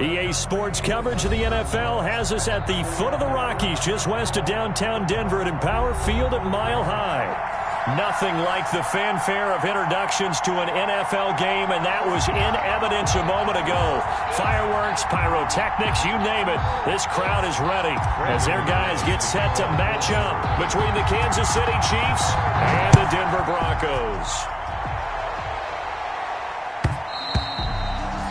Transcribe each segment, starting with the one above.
EA Sports coverage of the NFL has us at the foot of the Rockies, just west of downtown Denver at Empower Field at Mile High. Nothing like the fanfare of introductions to an NFL game, and that was in evidence a moment ago. Fireworks, pyrotechnics, you name it. This crowd is ready as their guys get set to match up between the Kansas City Chiefs and the Denver Broncos.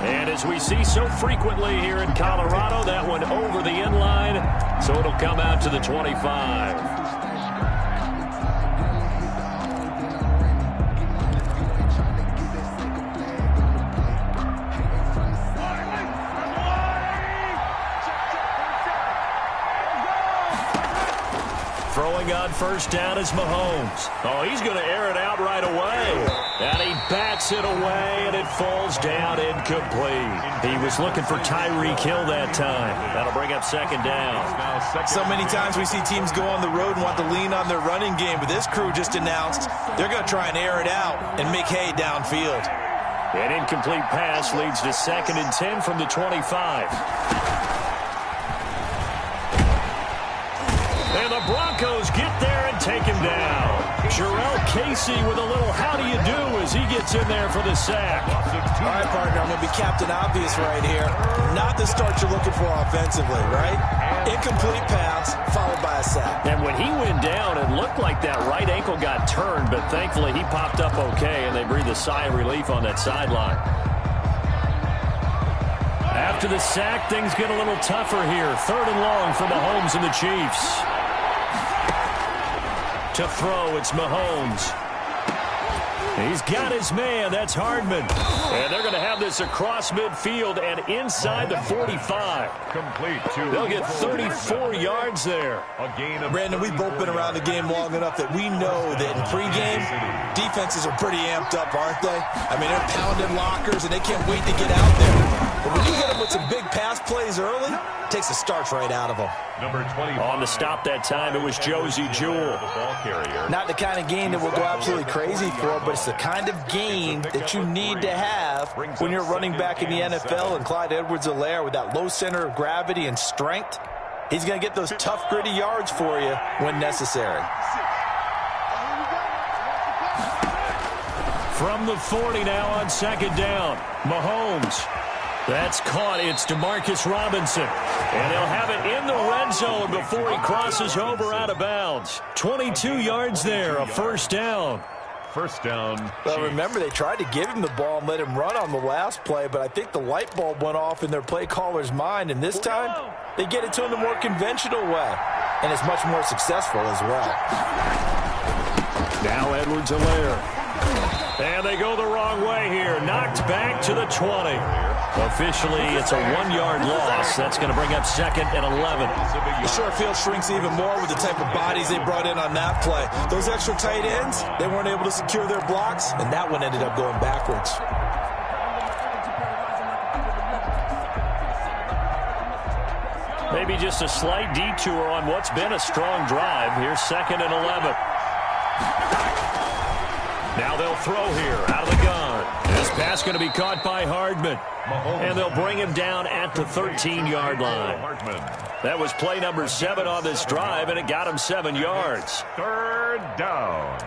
And as we see so frequently here in Colorado, that one over the end line, so it'll come out to the 25. Throwing on first down is Mahomes. Oh, he's going to air it out right away. And he bats it away, and it falls down incomplete. He was looking for Tyreek Hill that time. That'll bring up second down. So many times we see teams go on the road and want to lean on their running game, but this crew just announced they're going to try and air it out and make hay downfield. An incomplete pass leads to 2nd and 10 from the 25. And the Broncos get there and take him down. Jarrell Casey with a little how do you do as he gets in there for the sack. All right, partner, I'm going to be Captain Obvious right here. Not the start you're looking for offensively, right? Incomplete pass followed by a sack. And when he went down, it looked like that right ankle got turned, but thankfully he popped up okay, and they breathed a sigh of relief on that sideline. After the sack, things get a little tougher here. 3rd and long for Mahomes and the Chiefs. To throw, it's Mahomes. He's got his man. That's Hardman. And they're going to have this across midfield and inside the 45. Complete. They'll get 34 yards there. Brandon, we've both been around the game long enough that we know that in pregame, defenses are pretty amped up, aren't they? I mean, they're pounding lockers, and they can't wait to get out there. But when you hit them with some big pass plays early, it takes the starch right out of them. Number 20. On the stop that time, it was Josie Jewell. Not the kind of game that we'll go absolutely crazy for, but it's the kind of game that you need to have when you're running back in the NFL. And Clyde Edwards-Helaire, with that low center of gravity and strength, he's going to get those tough, gritty yards for you when necessary. From the 40 now on 2nd down. Mahomes. That's caught. It's Demarcus Robinson. And he'll have it in the red zone before he crosses over out of bounds. 22 yards there, a 1st down. First down. Well, remember, they tried to give him the ball and let him run on the last play, but I think the light bulb went off in their play caller's mind, and this time they get it to him the more conventional way, and it's much more successful as well. Now Edwards-Helaire. And they go the wrong way here. Knocked back to the 20. Officially, it's a 1-yard loss. That's going to bring up 2nd and 11. The short field shrinks even more with the type of bodies they brought in on that play. Those extra tight ends, they weren't able to secure their blocks, and that one ended up going backwards. Maybe just a slight detour on what's been a strong drive. Here's 2nd and 11. Now they'll throw here out of the gun. This pass going to be caught by Hardman. And they'll bring him down at the 13-yard line. That was play number 7 on this drive, and it got him 7 yards. 3rd down.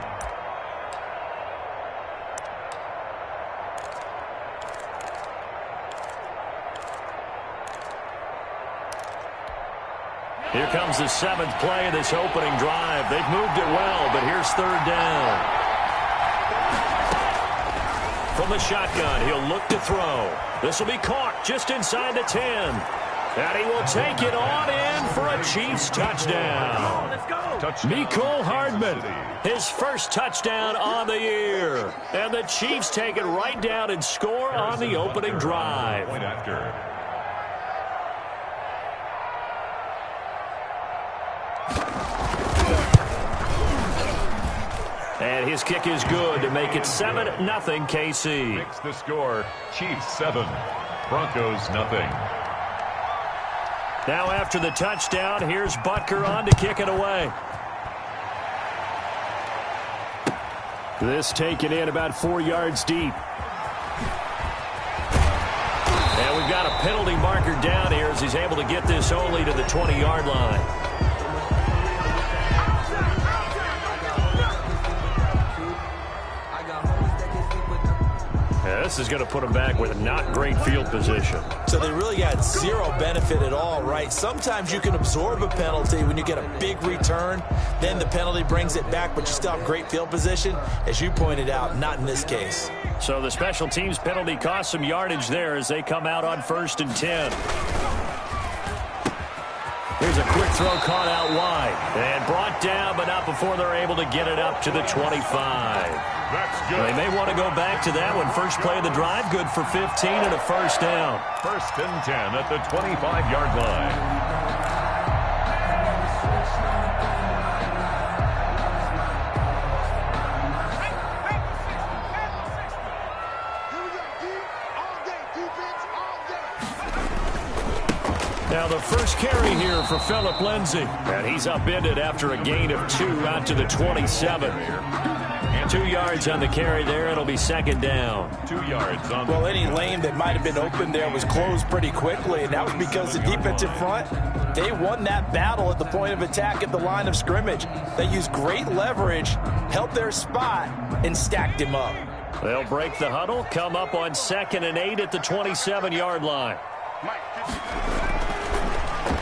Here comes the 7th play of this opening drive. They've moved it well, but here's 3rd down. From the shotgun, he'll look to throw. This will be caught just inside the 10. And he will take it on in for a Chiefs touchdown. Mecole Hardman, his first touchdown on the year. And the Chiefs take it right down and score on the opening drive. And his kick is good to make it 7-0 KC. Makes the score. Chiefs 7, Broncos nothing. Now after the touchdown, here's Butker on to kick it away. This taken in about 4 yards deep. And we've got got a penalty marker down here as he's able to get this only to the 20-yard line. This is going to put him back with not great field position. So they really got zero benefit at all, right? Sometimes you can absorb a penalty when you get a big return. Then the penalty brings it back, but you still have great field position. As you pointed out, not in this case. So the special teams penalty cost some yardage there as they come out on 1st and 10. Here's a quick throw caught out wide. And brought down, but not before they're able to get it up to the 25. That's good. They may want to go back to that one. First play of the drive, good for 15 and a first down. 1st and 10 at the 25-yard line. Now the first carry here for Phillip Lindsay. And he's upended after a gain of 2 out to the 27. 2 yards on the carry there. It'll be 2nd down. 2 yards on. Well, any lane that might have been open there was closed pretty quickly, and that was because the defensive front, they won that battle at the point of attack at the line of scrimmage. They used great leverage, held their spot, and stacked him up. They'll break the huddle, come up on 2nd and 8 at the 27-yard line.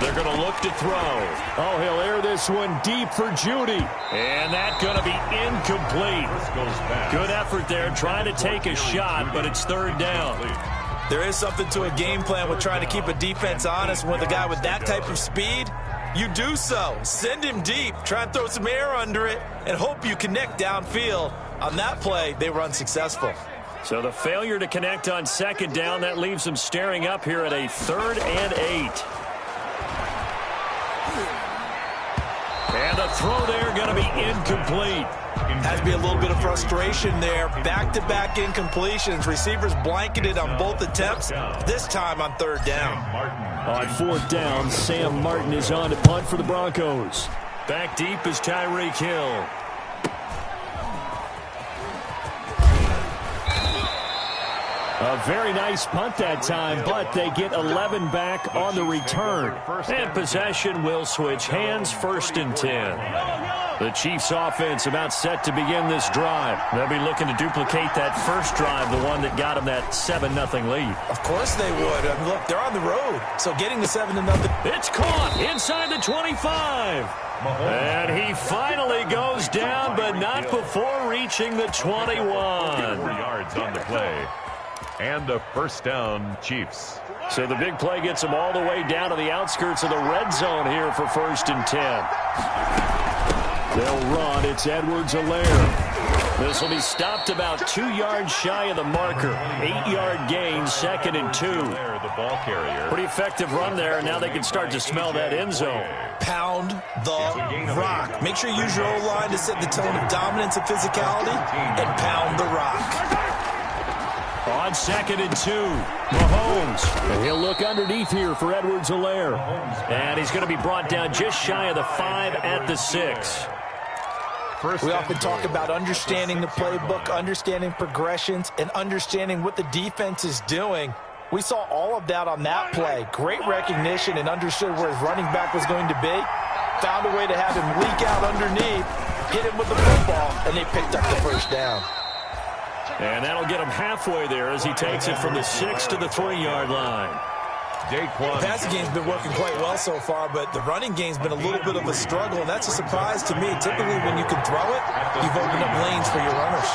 They're going to look to throw. Oh, he'll air this one deep for Judy. And that's going to be incomplete. Good effort there trying to take a shot, but it's 3rd down. There is something to a game plan with trying to keep a defense honest. With a guy with that type of speed, you do so. Send him deep. Try and throw some air under it and hope you connect downfield. On that play, they were unsuccessful. So the failure to connect on 2nd down, that leaves them staring up here at a 3rd and 8. And the throw there going to be incomplete. Has to be a little bit of frustration there. Back-to-back incompletions. Receivers blanketed on both attempts, this time on 3rd down. On 4th down, Sam Martin is on to punt for the Broncos. Back deep is Tyreek Hill. A very nice punt that time, but they get 11 back on the return. And possession will switch hands, 1st and 10. The Chiefs offense about set to begin this drive. They'll be looking to duplicate that first drive, the one that got them that 7-0 lead. Of course they would. I mean, look, they're on the road, so getting the 7-0. It's caught inside the 25. And he finally goes down, but not before reaching the 21. 4 yards on the play. And a 1st down, Chiefs. So the big play gets them all the way down to the outskirts of the red zone here for 1st and 10. They'll run. It's Edwards-Helaire. This will be stopped about 2 yards shy of the marker. 8-yard gain, 2nd and 2. The ball carrier. Pretty effective run there. Now they can start to smell that end zone. Pound the rock. Make sure you use your O-line to set the tone of dominance and physicality, and pound the rock. On 2nd and 2, Mahomes. And he'll look underneath here for Edwards-Helaire. And he's going to be brought down just shy of the 5 at the 6. We often talk about understanding the playbook, understanding progressions, and understanding what the defense is doing. We saw all of that on that play. Great recognition and understood where his running back was going to be. Found a way to have him leak out underneath, hit him with the football, and they picked up the 1st down. And that'll get him halfway there as he takes it from the 6 to the 3-yard line. The passing game's been working quite well so far, but the running game's been a little bit of a struggle, and that's a surprise to me. Typically, when you can throw it, you've opened up lanes for your runners.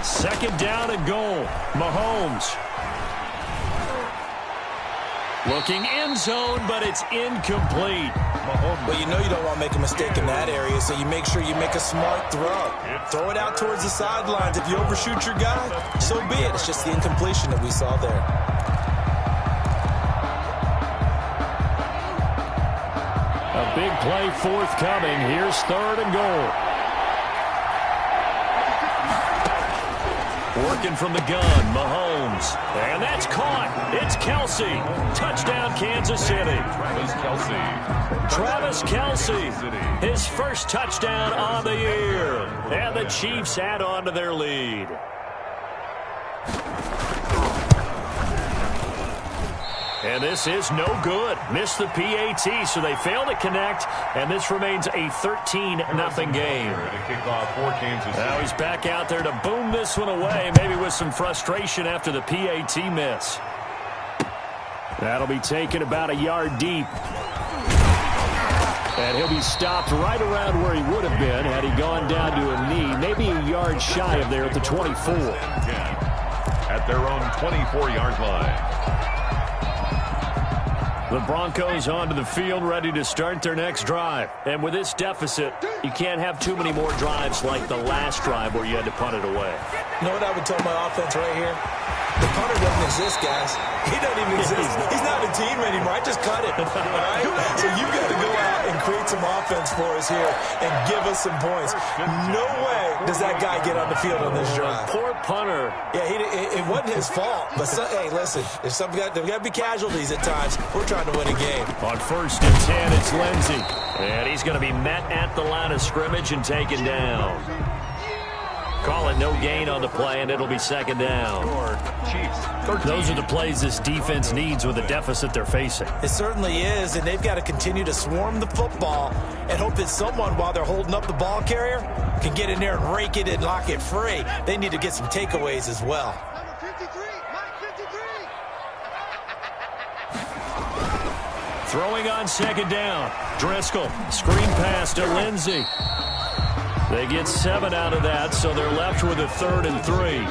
2nd down and goal. Mahomes. Looking end zone, but it's incomplete. Well, you know you don't want to make a mistake in that area, so you make sure you make a smart throw. Throw it out towards the sidelines. If you overshoot your guy, so be it. It's just the incompletion that we saw there. A big play forthcoming. Here's 3rd and goal. Working from the gun, Mahomes. And that's caught. It's Kelsey. Touchdown, Kansas City. Travis Kelce. His first touchdown on the year. And the Chiefs add on to their lead. And this is no good. Missed the PAT, so they fail to connect, and this remains a 13-0 game. Now he's back out there to boom this one away, maybe with some frustration after the PAT miss. That'll be taken about a yard deep. And he'll be stopped right around where he would have been had he gone down to a knee, maybe a yard shy of there at the 24. At their own 24-yard line. The Broncos onto the field, ready to start their next drive. And with this deficit, you can't have too many more drives like the last drive where you had to punt it away. You know what I would tell my offense right here? The punter doesn't exist, guys. He doesn't even exist. He's not a team anymore. I just cut it. All right? So you've got to go out and create some offense for us here and give us some points. No way does that guy get on the field on this drive. Poor punter. Yeah, it wasn't his fault. But, hey, listen, there's got to be casualties at times. We're trying to win a game. On 1st and 10, it's Lindsey. And he's going to be met at the line of scrimmage and taken down. Call it no gain on the play, and it'll be 2nd down. Those are the plays this defense needs with the deficit they're facing. It certainly is, and they've got to continue to swarm the football and hope that someone, while they're holding up the ball carrier, can get in there and rake it and lock it free. They need to get some takeaways as well. Throwing on 2nd down. Driscoll, screen pass to Lindsey. They get 7 out of that, so they're left with a 3rd and 3.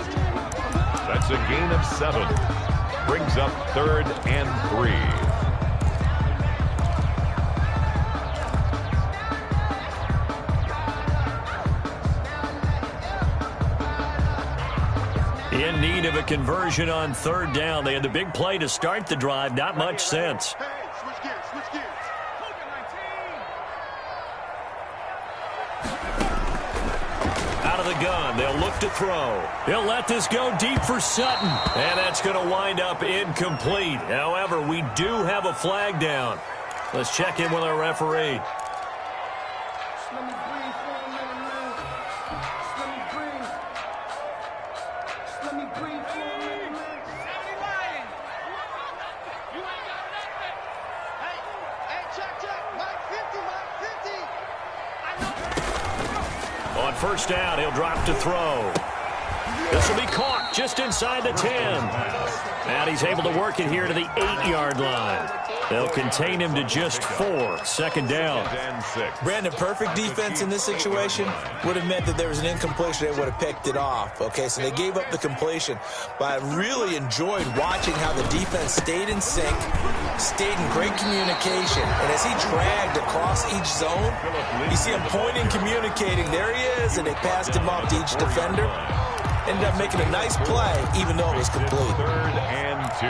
That's a gain of 7. Brings up 3rd and 3. In need of a conversion on 3rd down. They had the big play to start the drive. Not much sense. Out of the gun, they'll look to throw. He'll let this go deep for Sutton. And that's going to wind up incomplete. However, we do have a flag down. Let's check in with our referee. On 1st down, he'll drop to throw. This will be caught just inside the 10. And he's able to work it here to the 8-yard line. They'll contain him to just 4. 2nd down. Brandon, perfect defense in this situation would have meant that there was an incompletion. They would have picked it off. Okay, so they gave up the completion. But I really enjoyed watching how the defense stayed in sync, stayed in great communication. And as he dragged across each zone, you see him pointing, communicating. There he is, and they passed him off to each defender. Ended up making a nice play, even though it was complete. 3rd and 2.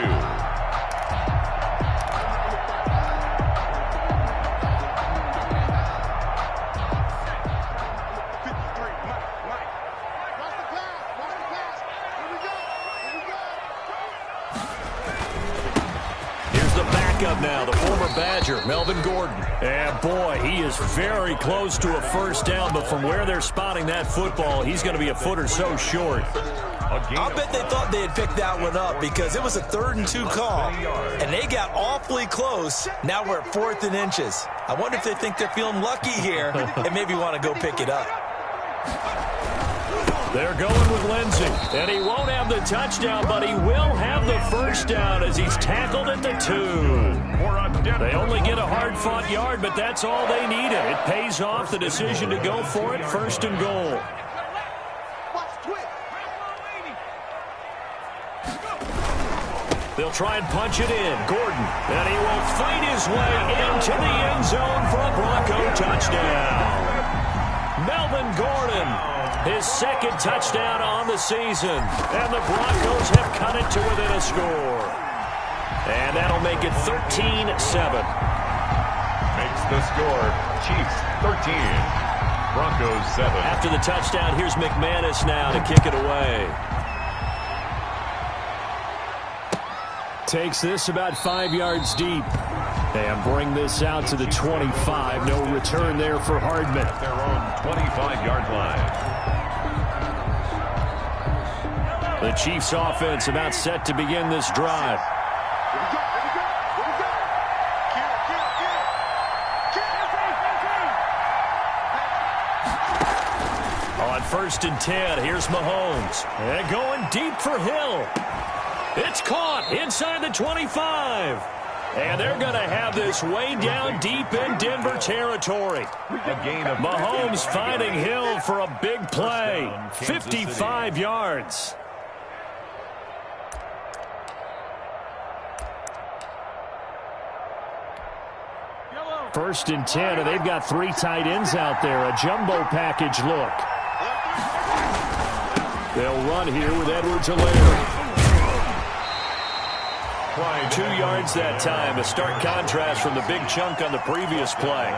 Up now, the former Badger, Melvin Gordon. And boy, he is very close to a 1st down, but from where they're spotting that football, he's going to be a foot or so short. I'll bet they thought they had picked that one up because it was a 3rd and 2 call, and they got awfully close. Now we're at 4th and inches. I wonder if they think they're feeling lucky here and maybe want to go pick it up. They're going with Lindsey, and he won't have the touchdown, but he will have the 1st down as he's tackled at the 2. They only get a hard-fought yard, but that's all they needed. It pays off the decision to go for it, 1st and goal. They'll try and punch it in. Gordon, and he will fight his way into the end zone for a Bronco touchdown. Melvin Gordon, his 2nd touchdown on the season. And the Broncos have cut it to within a score. And that'll make it 13-7. Makes the score Chiefs 13, Broncos 7. After the touchdown, here's McManus now to kick it away. Takes this about 5 yards deep. And bring this out to the 25. No return there for Hardman. At their own 25-yard line. The Chiefs offense about set to begin this drive. first and 10. Here's Mahomes. And going deep for Hill. It's caught inside the 25. And they're going to have this way down deep in Denver territory. Mahomes finding Hill for a big play. 55 yards. First and 10, and they've got 3 tight ends out there. A jumbo package look. They'll run here with Edwards-Helaire. 2 yards that time. A stark contrast from the big chunk on the previous play.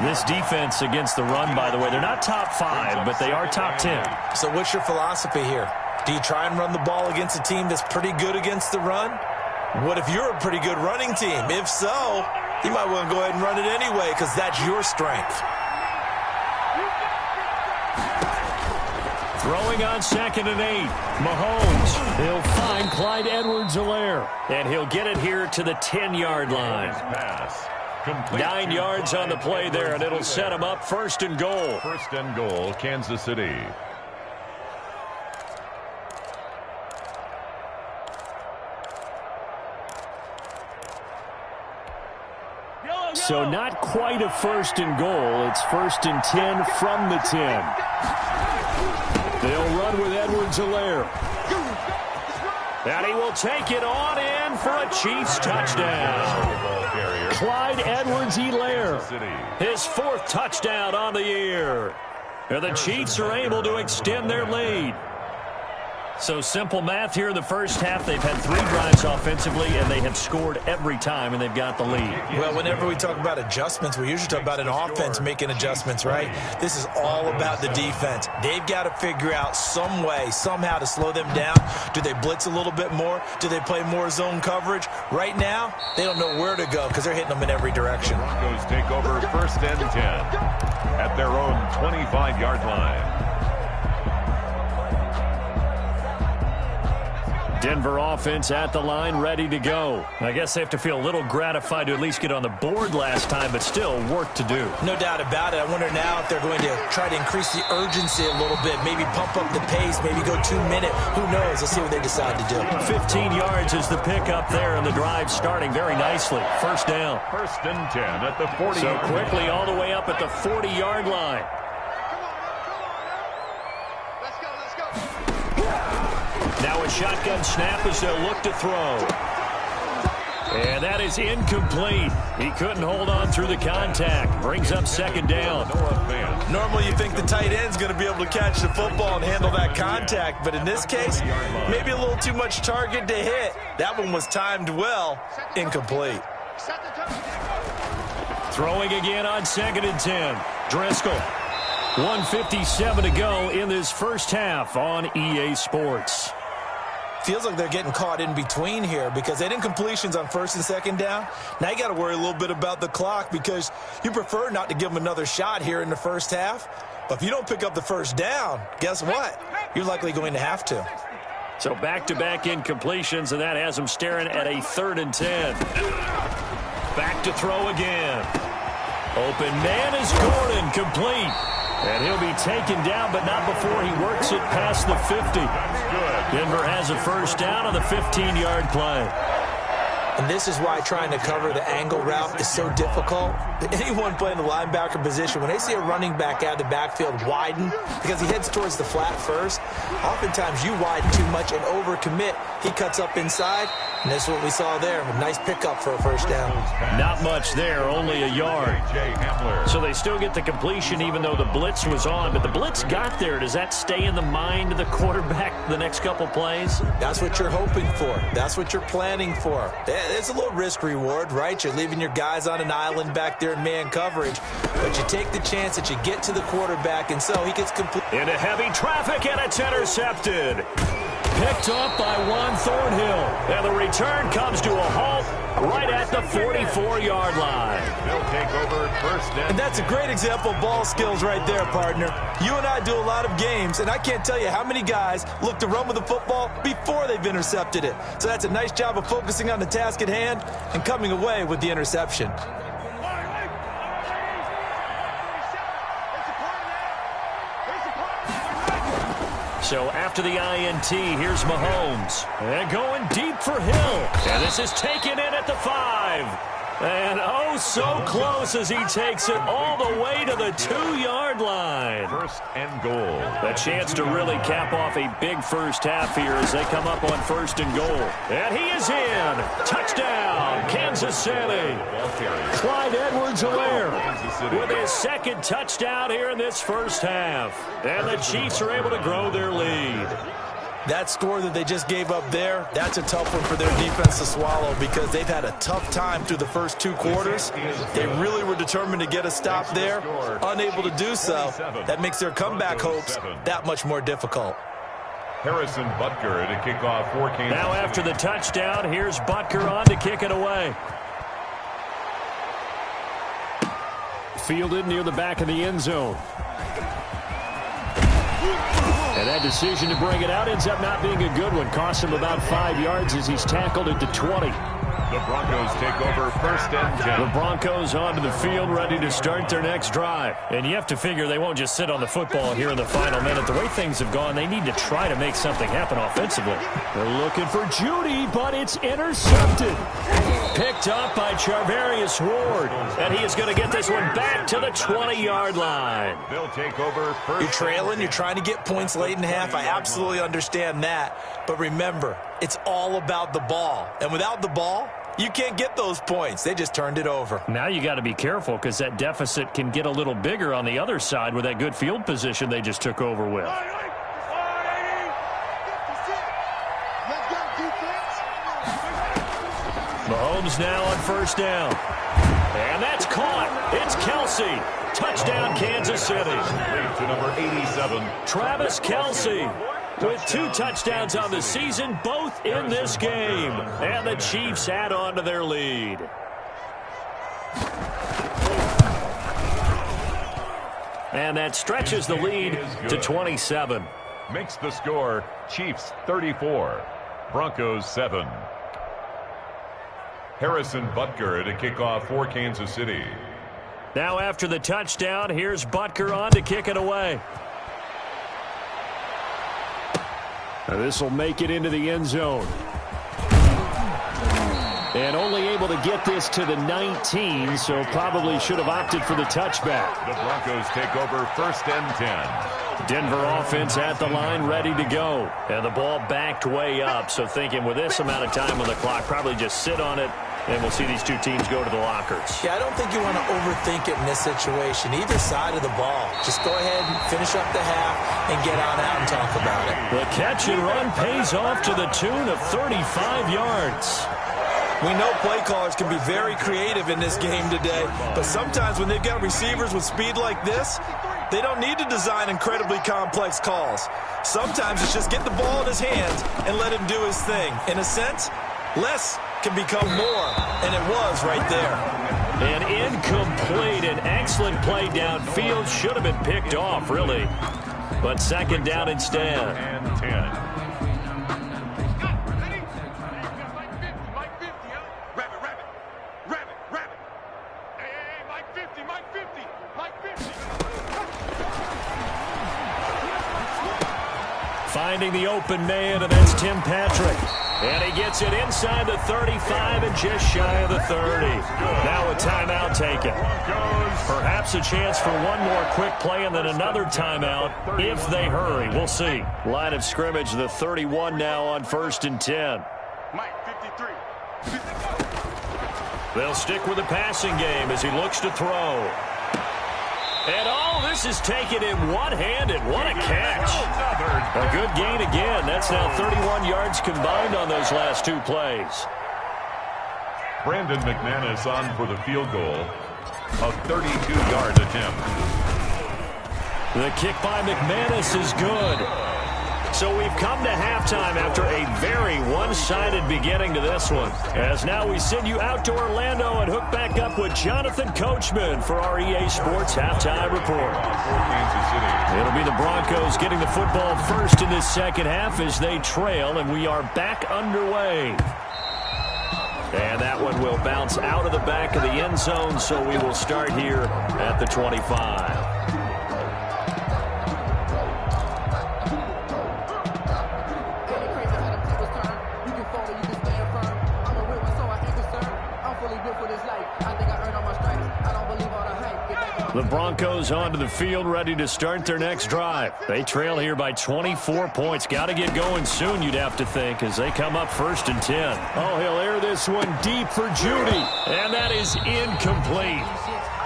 This defense against the run, by the way, they're not top 5, but they are top 10. So what's your philosophy here? Do you try and run the ball against a team that's pretty good against the run? What if you're a pretty good running team? If so, you might want to go ahead and run it anyway because that's your strength. Throwing on 2nd and 8. Mahomes. He'll find Clyde Edwards-Helaire. And he'll get it here to the 10-yard line. 9 yards on the play there, and it'll set him up 1st and goal. 1st and goal, Kansas City. So not quite a 1st and goal. It's 1st and 10 from the 10. They'll run with Edwards-Helaire. And he will take it on in for a Chiefs touchdown. Clyde Edwards-Helaire. His 4th touchdown on the year. And the Chiefs are able to extend their lead. So simple math here in the first half. They've had 3 drives offensively, and they have scored every time, and they've got the lead. Well, whenever we talk about adjustments, we usually talk about an offense making adjustments, right? This is all about the defense. They've got to figure out some way, somehow to slow them down. Do they blitz a little bit more? Do they play more zone coverage? Right now, they don't know where to go because they're hitting them in every direction. Broncos take over 1st and 10 at their own 25-yard line. Denver offense at the line, ready to go. I guess they have to feel a little gratified to at least get on the board last time, but still work to do. No doubt about it. I wonder now if they're going to try to increase the urgency a little bit, maybe pump up the pace, maybe go 2-minute. Who knows? Let's see what they decide to do. 15 yards is the pickup there, and the drive starting very nicely. 1st down. 1st and 10 at the 40. So quickly all the way up at the 40-yard line. Now a shotgun snap as they'll look to throw. And that is incomplete. He couldn't hold on through the contact. Brings up 2nd down. Normally you think the tight end's going to be able to catch the football and handle that contact, but in this case, maybe a little too much target to hit. That one was timed well. Incomplete. Throwing again on 2nd and 10. Driscoll. 1:57 to go in this first half on EA Sports. Feels like they're getting caught in between here because they didn't completions on 1st and 2nd down. Now you got to worry a little bit about the clock because you prefer not to give them another shot here in the first half. But if you don't pick up the 1st down, guess what? You're likely going to have to. So back-to-back incompletions, and that has them staring at a 3rd and 10. Back to throw again. Open man is Gordon, complete. And he'll be taken down, but not before he works it past the 50. Denver has a 1st down on the 15-yard play. And this is why trying to cover the angle route is so difficult. Anyone playing the linebacker position, when they see a running back out of the backfield widen, because he heads towards the flat first, oftentimes you widen too much and overcommit. He cuts up inside, and that's what we saw there. A nice pickup for a 1st down. Not much there, only a yard. So they still get the completion even though the blitz was on. But the blitz got there. Does that stay in the mind of the quarterback the next couple plays? That's what you're hoping for. That's what you're planning for. It's a little risk-reward, right? You're leaving your guys on an island back there in man coverage. But you take the chance that you get to the quarterback, and so he gets complete. Into heavy traffic, and it's intercepted. Picked up by Juan Thornhill. And the return comes to a halt right at the 44-yard line. They'll take over 1st and that's a great example of ball skills right there, partner. You and I do a lot of games, and I can't tell you how many guys look to run with the football before they've intercepted it. So that's a nice job of focusing on the task at hand and coming away with the interception. So after the INT, here's Mahomes. And going deep for Hill. And this is taken in at the 5. And oh, so close as he takes it all the way to the 2-yard line. First and goal. A chance to really cap off a big first half here as they come up on first and goal. And he is in. Touchdown, Kansas City. Clyde Edwards-Helaire with his second touchdown here in this first half. And the Chiefs are able to grow their lead. That score that they just gave up there, that's a tough one for their defense to swallow because they've had a tough time through the first 2 quarters. They really were determined to get a stop there, unable to do so. That makes their comeback hopes that much more difficult. Harrison Butker to kick off for Kansas Now after the touchdown, here's Butker on to kick it away. Fielded near the back of the end zone. And that decision to bring it out ends up not being a good one. Cost him about 5 yards as he's tackled at the 20. The Broncos take over first and 10. The Broncos onto the field, ready to start their next drive. And you have to figure they won't just sit on the football here in the final minute. The way things have gone, they need to try to make something happen offensively. They're looking for Judy, but it's intercepted. Picked up by Charvarius Ward. And he is going to get this one back to the 20-yard line. They'll take over first. You're trailing, you're trying to get points late in half. I absolutely understand that. But remember, it's all about the ball. And without the ball, you can't get those points. They just turned it over. Now you got to be careful because that deficit can get a little bigger on the other side with that good field position they just took over with. Mahomes now on first down. And that's caught. It's Kelsey. Touchdown, Kansas City. To number 87. Travis Kelsey with 2 touchdowns on the season, both in this game. And the Chiefs add on to their lead. And that stretches the lead to 27. Makes the score Chiefs 34, Broncos 7. Harrison Butker to kick off for Kansas City. Now after the touchdown, here's Butker on to kick it away. This will make it into the end zone. And only able to get this to the 19, so probably should have opted for the touchback. The Broncos take over first and 10. Denver offense at the line, ready to go. And the ball backed way up, so thinking with this amount of time on the clock, probably just sit on it, and we'll see these 2 teams go to the lockers. Yeah, I don't think you want to overthink it in this situation. Either side of the ball. Just go ahead and finish up the half and get on out and talk about it. The catch and run pays off to the tune of 35 yards. We know play callers can be very creative in this game today, but sometimes when they've got receivers with speed like this, they don't need to design incredibly complex calls. Sometimes it's just get the ball in his hands and let him do his thing. In a sense, less can become more, and it was right there. An incomplete and excellent play downfield. Should have been picked off, really. But second down instead. And 10. Finding the open man, and that's Tim Patrick. And he gets it inside the 35 and just shy of the 30. Now a timeout taken. Perhaps a chance for one more quick play and then another timeout if they hurry. We'll see. Line of scrimmage, the 31 now on first and 10. They'll stick with the passing game as he looks to throw. And all this is taken in one-handed. What a catch. A good gain again. That's now 31 yards combined on those last 2 plays. Brandon McManus on for the field goal. A 32-yard attempt. The kick by McManus is good. So we've come to halftime after a very one-sided beginning to this one. As now we send you out to Orlando and hook back up with Jonathan Coachman for our EA Sports Halftime Report. It'll be the Broncos getting the football first in this second half as they trail, and we are back underway. And that one will bounce out of the back of the end zone, so we will start here at the 25. The Broncos onto the field, ready to start their next drive. They trail here by 24 points. Got to get going soon, you'd have to think, as they come up 1st and 10. Oh, he'll air this one deep for Judy, and that is incomplete.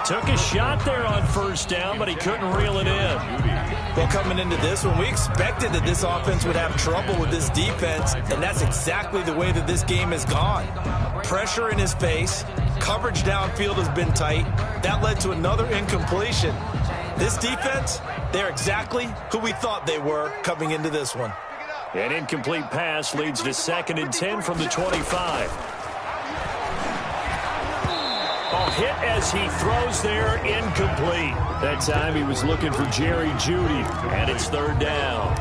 Took a shot there on 1st down, but he couldn't reel it in. Well, coming into this one, we expected that this offense would have trouble with this defense, and that's exactly the way that this game has gone. Pressure in his face. Coverage downfield has been tight. That led to another incompletion. This defense, they're exactly who we thought they were coming into this one. An incomplete pass leads to 2nd and 10 from the 25. A hit as he throws there, incomplete. That time he was looking for Jerry Jeudy, and it's 3rd down.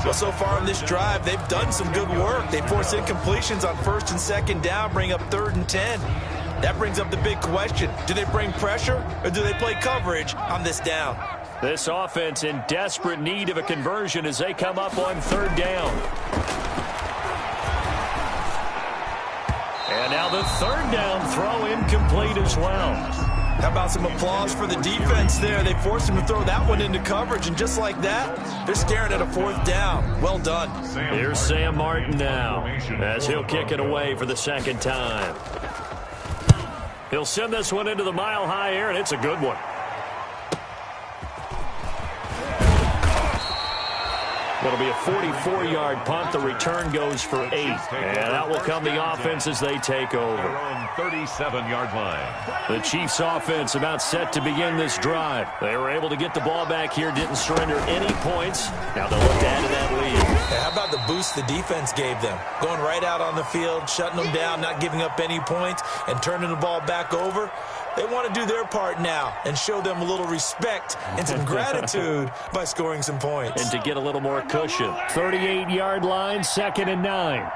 Well, so far in this drive, they've done some good work. They force incompletions on 1st and 2nd down, bring up 3rd and 10. That brings up the big question. Do they bring pressure or do they play coverage on this down? This offense in desperate need of a conversion as they come up on 3rd down. And now the 3rd down throw incomplete as well. How about some applause for the defense there? They forced him to throw that one into coverage, and just like that, they're staring at a 4th down. Well done. Here's Sam Martin now as he'll kick it away for the 2nd time. He'll send this one into the mile-high air, and it's a good one. It'll be a 44-yard punt. The return goes for 8. And that will come the offense as they take over. 37-yard line. The Chiefs offense about set to begin this drive. They were able to get the ball back here, didn't surrender any points. Now they'll look to add to that lead. Hey, how about the boost the defense gave them? Going right out on the field, shutting them down, not giving up any points, and turning the ball back over. They want to do their part now and show them a little respect and some gratitude by scoring some points. And to get a little more cushion. 38-yard line, 2nd and 9.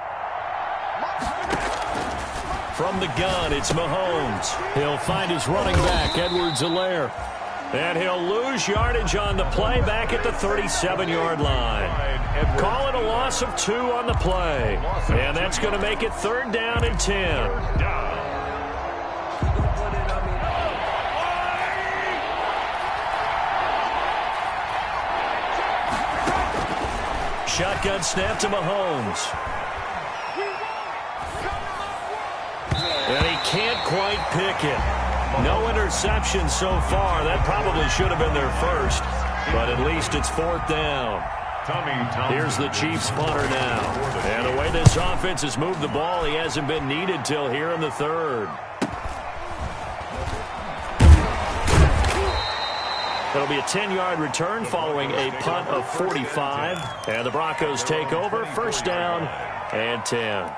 From the gun, it's Mahomes. He'll find his running back, Edwards-Helaire. And he'll lose yardage on the play back at the 37-yard line. Call it a loss of 2 on the play. And that's going to make it 3rd down and 10. Shotgun snap to Mahomes. And he can't quite pick it. No interception so far. That probably should have been their first. But at least it's 4th down. Here's the Chiefs punter now. And the way this offense has moved the ball, he hasn't been needed till here in the 3rd. It'll be a 10-yard return following a punt of 45. And the Broncos take over, 1st down and 10.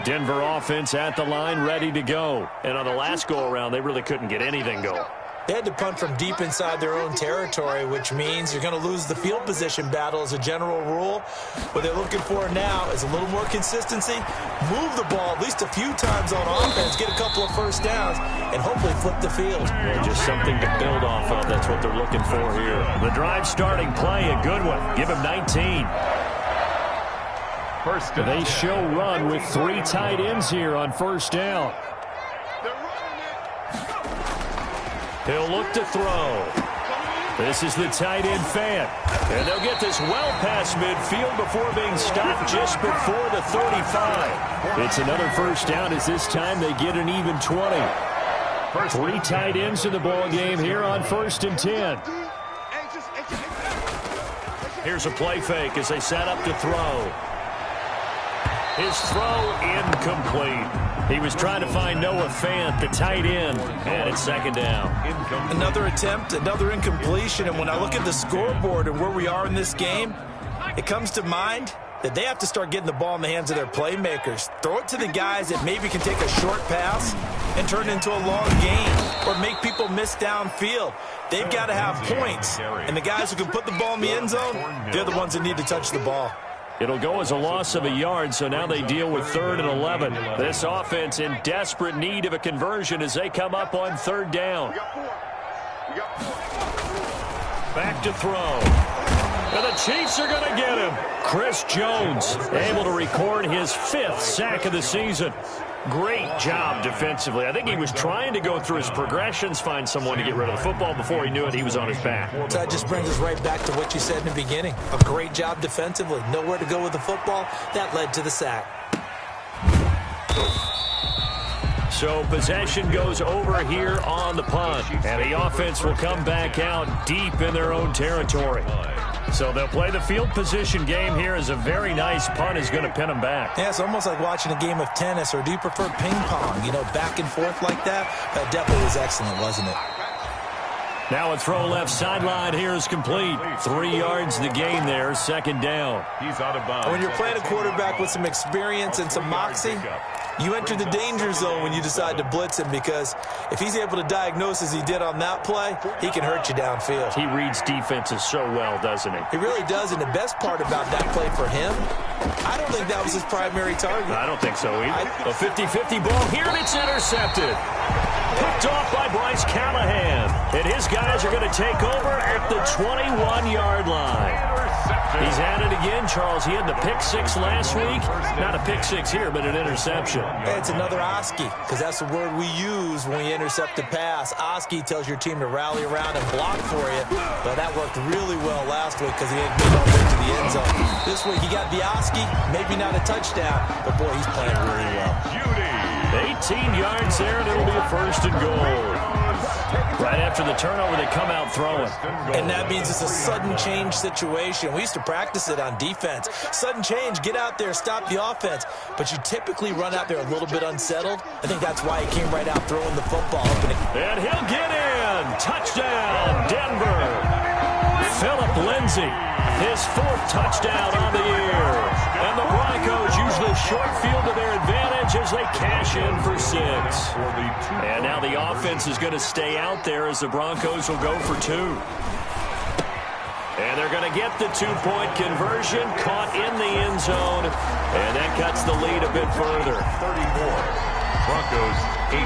Denver offense at the line, ready to go. And on the last go-around, they really couldn't get anything going. They had to punt from deep inside their own territory, which means you're going to lose the field position battle as a general rule. What they're looking for now is a little more consistency, move the ball at least a few times on offense, get a couple of 1st downs, and hopefully flip the field. Yeah, just something to build off of. That's what they're looking for here. The drive starting play, a good one. Give him 19. They show run with 3 tight ends here on 1st down. He'll look to throw. This is the tight end fan. And they'll get this well past midfield before being stopped just before the 35. It's another 1st down as this time they get an even 20. 3 tight ends in the ball game here on 1st and 10. Here's a play fake as they set up to throw. His throw incomplete. He was trying to find Noah Fant, the tight end, and it's 2nd down. Another attempt, another incompletion, and when I look at the scoreboard and where we are in this game, it comes to mind that they have to start getting the ball in the hands of their playmakers. Throw it to the guys that maybe can take a short pass and turn it into a long gain or make people miss downfield. They've got to have points, and the guys who can put the ball in the end zone, they're the ones that need to touch the ball. It'll go as a loss of a yard, so now they deal with 3rd and 11. This offense in desperate need of a conversion as they come up on 3rd down. Back to throw. And the Chiefs are going to get him. Chris Jones able to record his 5th sack of the season. Great job defensively. I think he was trying to go through his progressions, find someone to get rid of the football. Before he knew it, he was on his back. So that just brings us right back to what you said in the beginning. A great job defensively. Nowhere to go with the football. That led to the sack. So possession goes over here on the punt. And the offense will come back out deep in their own territory. So they'll play the field position game here as a very nice punt is going to pin them back. Yeah, it's almost like watching a game of tennis, or do you prefer ping pong? You know, back and forth like that? That definitely was excellent, wasn't it? Now a throw left sideline here is complete. 3 yards the gain there, 2nd down. He's out of bounds. When you're playing a quarterback with some experience and some moxie, you enter the danger zone when you decide to blitz him, because if he's able to diagnose as he did on that play, he can hurt you downfield. He reads defenses so well, doesn't he? He really does, and the best part about that play for him, I don't think that was his primary target. I don't think so either. A 50-50 ball here, and it's intercepted. Picked off by Bryce Callahan. And his guys are going to take over at the 21-yard line. He's at it again, Charles. He had the pick 6 last week. Not a pick 6 here, but an interception. It's another Oski, because that's the word we use when we intercept a pass. Oski tells your team to rally around and block for you. But that worked really well last week because he didn't get all the way to the end zone. This week he got the Oski, maybe not a touchdown, but boy, he's playing really well. 18 yards there, and it'll be a 1st and goal. Right after the turnover, they come out throwing. And that means it's a sudden change situation. We used to practice it on defense. Sudden change, get out there, stop the offense. But you typically run out there a little bit unsettled. I think that's why he came right out throwing the football. And he'll get in. Touchdown, Denver. Phillip Lindsay, his 4th touchdown on the year. And the Broncos use the short field to their advantage as they cash in for 6. And now the offense is going to stay out there as the Broncos will go for 2. And they're going to get the 2-point conversion, caught in the end zone. And that cuts the lead a bit further. 34. Broncos 18.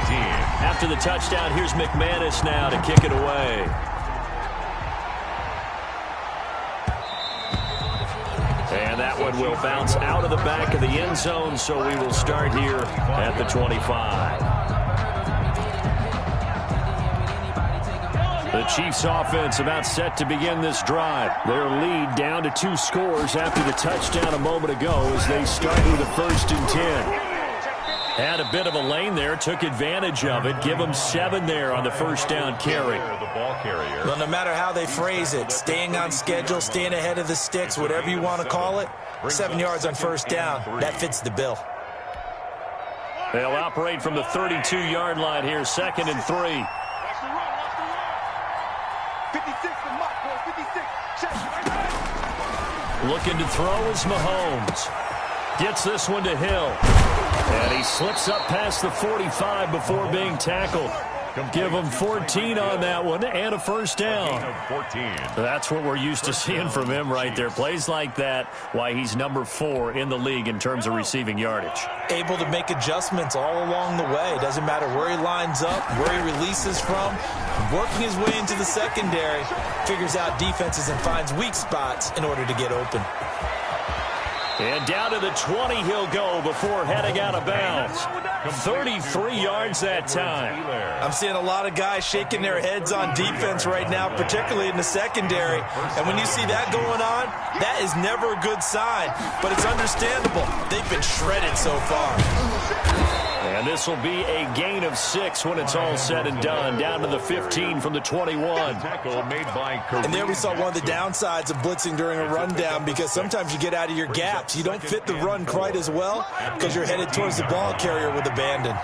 After the touchdown, here's McManus now to kick it away. And that one will bounce out of the back of the end zone, so we will start here at the 25. The Chiefs offense about set to begin this drive. Their lead down to 2 scores after the touchdown a moment ago as they start with a 1st and 10. Had a bit of a lane there, took advantage of it. Give them 7 there on the 1st down carry. Well, no matter how they phrase it, staying on schedule, staying ahead of the sticks, whatever you want to call it, 7 yards on 1st down, that fits the bill. They'll operate from the 32-yard line here, 2nd and 3. Looking to throw is Mahomes. Gets this one to Hill. And he slips up past the 45 before being tackled. Give him 14 on that one and a 1st down. That's what we're used to seeing from him right there. Plays like that, why he's number 4 in the league in terms of receiving yardage. Able to make adjustments all along the way. Doesn't matter where he lines up, where he releases from. Working his way into the secondary, figures out defenses and finds weak spots in order to get open. And down to the 20 he'll go before heading out of bounds. 33 yards that time. I'm seeing a lot of guys shaking their heads on defense right now, particularly in the secondary. And when you see that going on, that is never a good sign. But it's understandable. They've been shredded so far. And this will be a gain of 6 when it's all said and done. Down to the 15 from the 21. And there we saw one of the downsides of blitzing during a rundown, because sometimes you get out of your gaps. You don't fit the run quite as well because you're headed towards the ball carrier with abandon.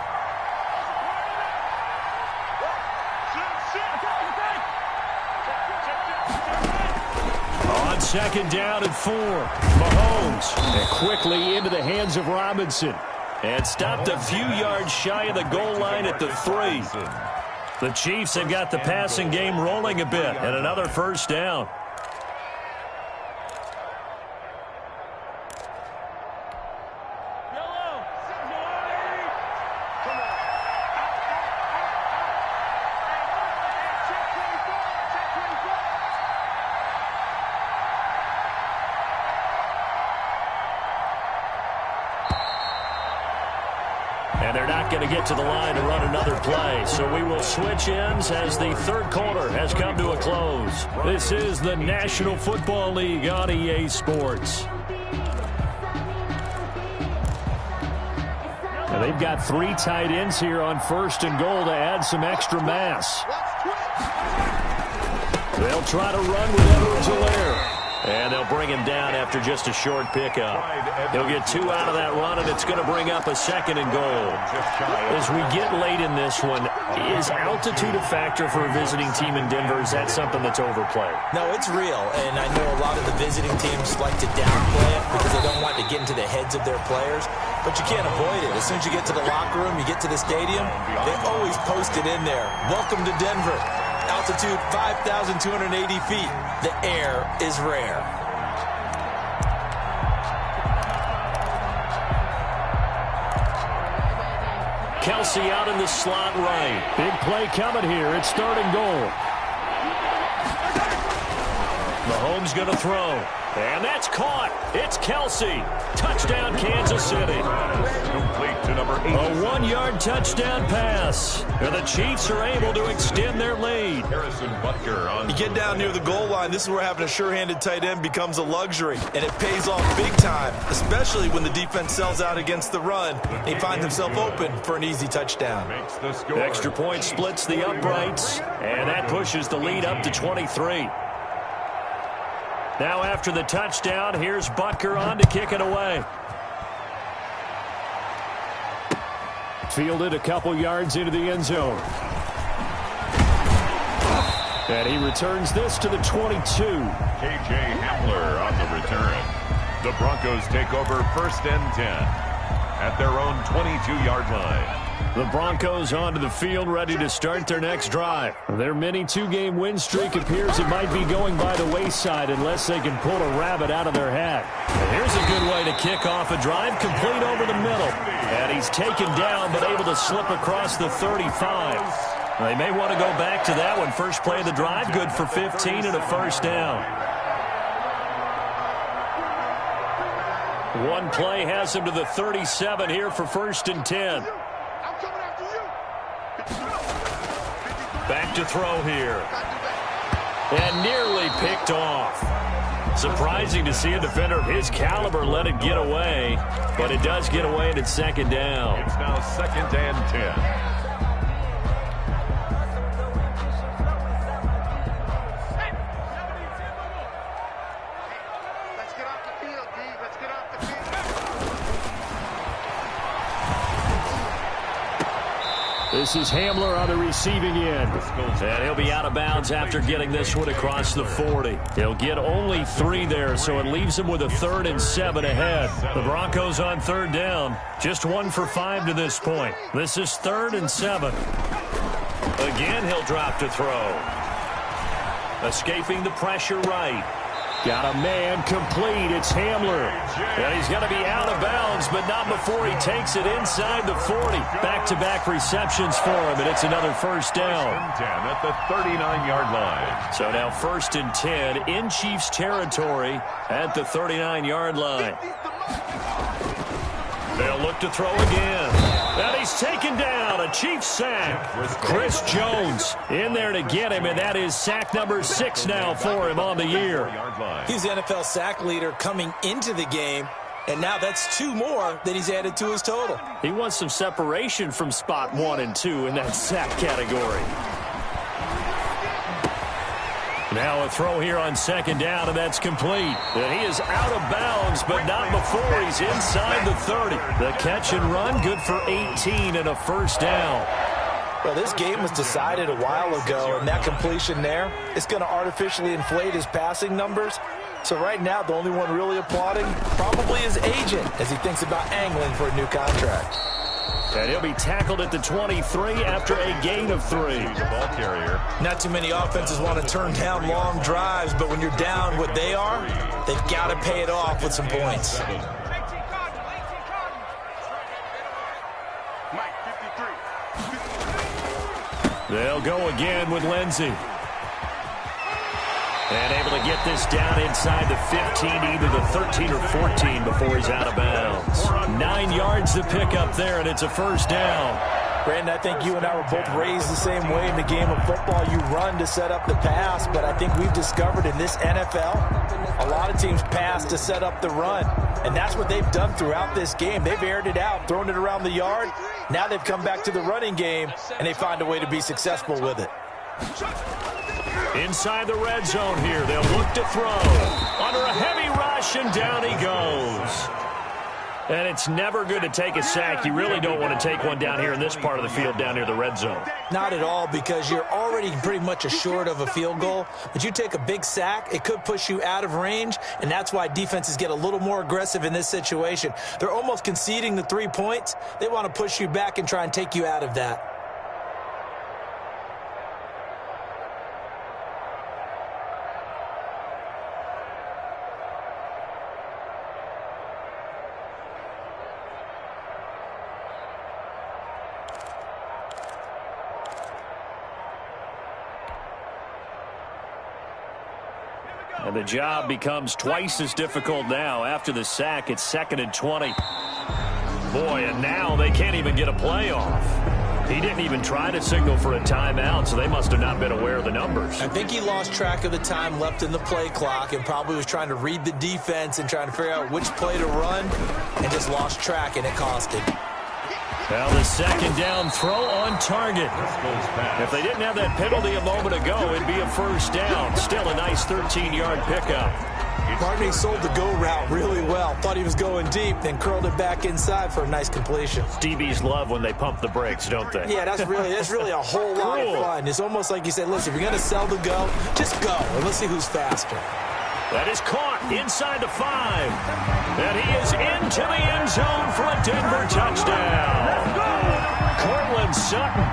On 2nd down and 4, Mahomes. And quickly into the hands of Robinson. And stopped a few yards shy of the goal line at the 3. The Chiefs have got the passing game rolling a bit, and another 1st down. And they're not going to get to the line to run another play. So we will switch ends as the third quarter has come to a close. This is the National Football League on EA Sports. Now they've got 3 tight ends here on 1st and goal to add some extra mass. They'll try to run with Edwards-Helaire. And they'll bring him down after just a short pickup. He'll get 2 out of that run, and it's going to bring up a 2nd and goal. As we get late in this one, is altitude a factor for a visiting team in Denver? Is that something that's overplayed? No, it's real, and I know a lot of the visiting teams like to downplay it because they don't want to get into the heads of their players, but you can't avoid it. As soon as you get to the locker room, you get to the stadium, they always post it in there. Welcome to Denver. Altitude 5,280 feet. The air is rare. Kelsey out in the slot right. Big play coming here. It's 3rd and goal. Mahomes going to throw. And that's caught. It's Kelsey. Touchdown, Kansas City. Complete to number 8. A 1-yard touchdown pass. And the Chiefs are able to extend their lead. You get down near the goal line, this is where having a sure-handed tight end becomes a luxury. And it pays off big time, especially when the defense sells out against the run. He finds himself open for an easy touchdown. Extra point splits the uprights. And that pushes the lead up to 23. Now after the touchdown, here's Butker on to kick it away. Fielded a couple yards into the end zone. And he returns this to the 22. K.J. Hamler on the return. The Broncos take over 1st and 10 at their own 22-yard line. The Broncos onto the field, ready to start their next drive. Their mini 2-game win streak appears it might be going by the wayside unless they can pull a rabbit out of their hat. And here's a good way to kick off a drive, complete over the middle. And he's taken down, but able to slip across the 35. They may want to go back to that one. First play of the drive, good for 15 and a 1st down. One play has him to the 37 here for 1st and 10. Back to throw here. And nearly picked off. Surprising to see a defender of his caliber let it get away, but it does get away and it's 2nd down. It's now 2nd and 10. This is Hamler on the receiving end. And he'll be out of bounds after getting this one across the 40. He'll get only 3 there, so it leaves him with a 3rd and 7 ahead. The Broncos on 3rd down. Just 1 for 5 to this point. This is 3rd and 7. Again, he'll drop to throw. Escaping the pressure right. Got a man complete. It's Hamler. And he's going to be out of bounds, but not before he takes it inside the 40. Back-to-back receptions for him, and it's another 1st down. 10 at the 39-yard line. So now 1st and 10 in Chiefs territory at the 39-yard line. They'll look to throw again. And he's taken down. A Chiefs sack. Chris Jones in there to get him, and that is sack number 6 now for him on the year. He's the NFL sack leader coming into the game, and now that's 2 more that he's added to his total. He wants some separation from spot 1 and 2 in that sack category. Now a throw here on 2nd down, and that's complete. And he is out of bounds, but not before he's inside the 30. The catch and run, good for 18 and a 1st down. Well, this game was decided a while ago, and that completion there, it's going to artificially inflate his passing numbers. So right now, the only one really applauding probably his agent as he thinks about angling for a new contract. And he'll be tackled at the 23 after a gain of 3. Ball carrier. Not too many offenses want to turn down long drives, but when you're down what they are, they've got to pay it off with some points. They'll go again with Lindsey. And able to get this down inside the 15, either the 13 or 14 before he's out of bounds. 9 yards to pick up there, and it's a first down. Brandon, I think you and I were both raised the same way in the game of football. You run to set up the pass, but I think we've discovered in this NFL, a lot of teams pass to set up the run. And that's what they've done throughout this game. They've aired it out, thrown it around the yard. Now they've come back to the running game, and they find a way to be successful with it. Inside the red zone here, they'll look to throw. Under a heavy rush, and down he goes. And it's never good to take a sack. You really don't want to take one down here in this part of the field, down near the red zone. Not at all, because you're already pretty much assured of a field goal. But you take a big sack, it could push you out of range, and that's why defenses get a little more aggressive in this situation. They're almost conceding the 3 points. They want to push you back and try and take you out of that. And the job becomes twice as difficult now. After the sack, it's 2nd and 20. Boy, and now they can't even get a play off. He didn't even try to signal for a timeout, so they must have not been aware of the numbers. I think he lost track of the time left in the play clock and probably was trying to read the defense and trying to figure out which play to run and just lost track, and it cost him. Well, the second down throw on target. If they didn't have that penalty a moment ago, it'd be a first down. Still a nice 13-yard pickup. Barney sold the go route really well. Thought he was going deep, then curled it back inside for a nice completion. DBs love when they pump the brakes, don't they? Yeah, that's really a whole lot of fun. It's almost like you said, listen, if you're going to sell the go, just go, and let's see who's faster. That is caught inside the 5. And he is into the end zone for a Denver touchdown. Cortland Sutton,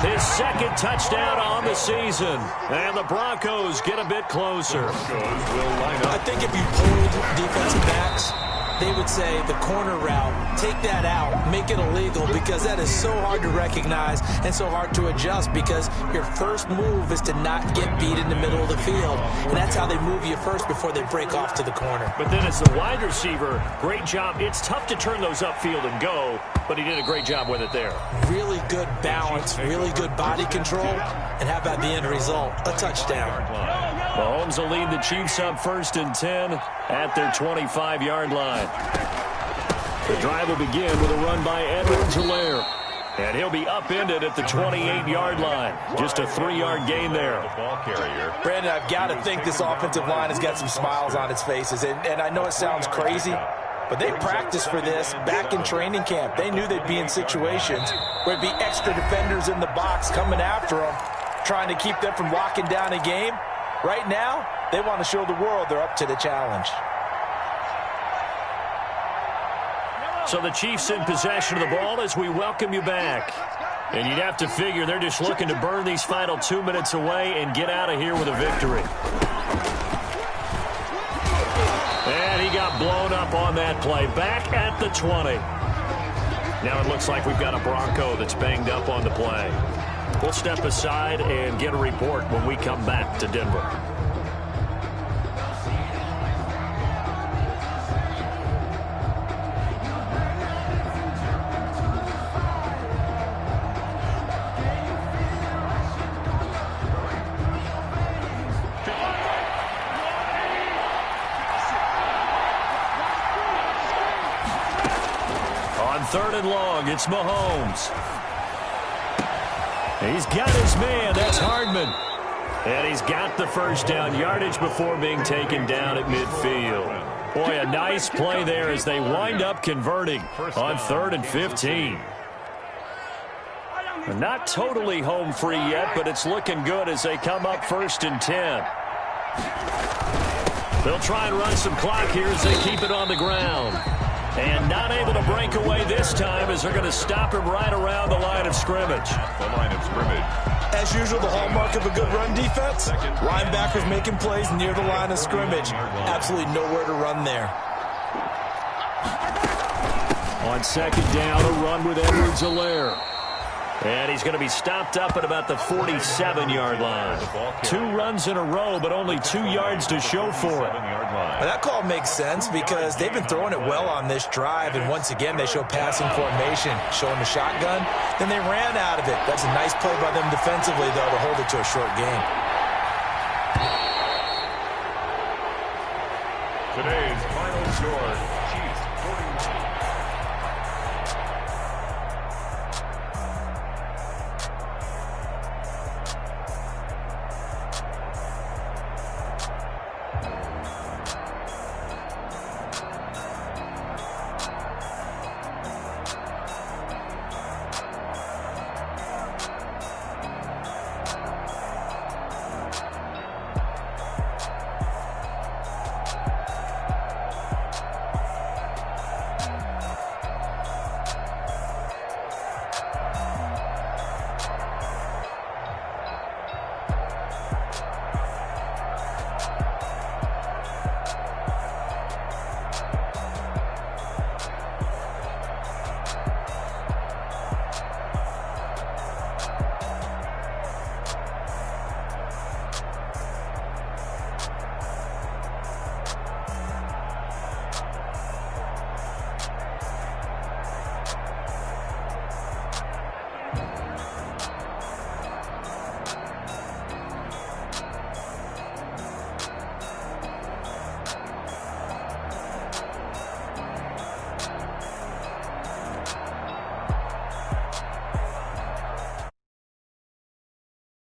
his second touchdown on the season. And the Broncos get a bit closer. I think if you pulled defensive backs, they would say the corner route, take that out, make it illegal, because that is so hard to recognize and so hard to adjust, because your first move is to not get beat in the middle of the field. And that's how they move you first before they break off to the corner. But then as the wide receiver, great job. It's tough to turn those upfield and go, but he did a great job with it there. Really good balance, really good body control, and how about the end result? A touchdown. Mahomes will lead the Chiefs up 1st and 10 at their 25-yard line. The drive will begin with a run by Edwards-Helaire. And he'll be upended at the 28-yard line. Just a 3-yard gain there. Brandon, I've got to think this offensive line has got some smiles on its faces. And I know it sounds crazy, but they practiced for this back in training camp. They knew they'd be in situations where there'd be extra defenders in the box coming after them, trying to keep them from locking down a game. Right now, they want to show the world they're up to the challenge. So the Chiefs in possession of the ball as we welcome you back. And you'd have to figure they're just looking to burn these final 2 minutes away and get out of here with a victory. And he got blown up on that play. Back at the 20. Now it looks like we've got a Bronco that's banged up on the play. We'll step aside and get a report when we come back to Denver. On 3rd and long, it's Mahomes. He's got his man. That's Hardman. And he's got the first down yardage before being taken down at midfield. Boy, a nice play there as they wind up converting on 3rd and 15. Not totally home free yet, but it's looking good as they come up 1st and 10. They'll try and run some clock here as they keep it on the ground. And not able to break away this time as they're going to stop him right around the line of scrimmage. The line of scrimmage. As usual, the hallmark of a good run defense, linebackers making plays near the line of scrimmage. Absolutely nowhere to run there. On 2nd down, a run with Edwards-Helaire. And he's going to be stopped up at about the 47-yard line. 2 runs in a row, but only 2 yards to show for it. Well, that call makes sense because they've been throwing it well on this drive, and once again, they show passing formation, showing the shotgun. Then they ran out of it. That's a nice play by them defensively, though, to hold it to a short game. Today's final score,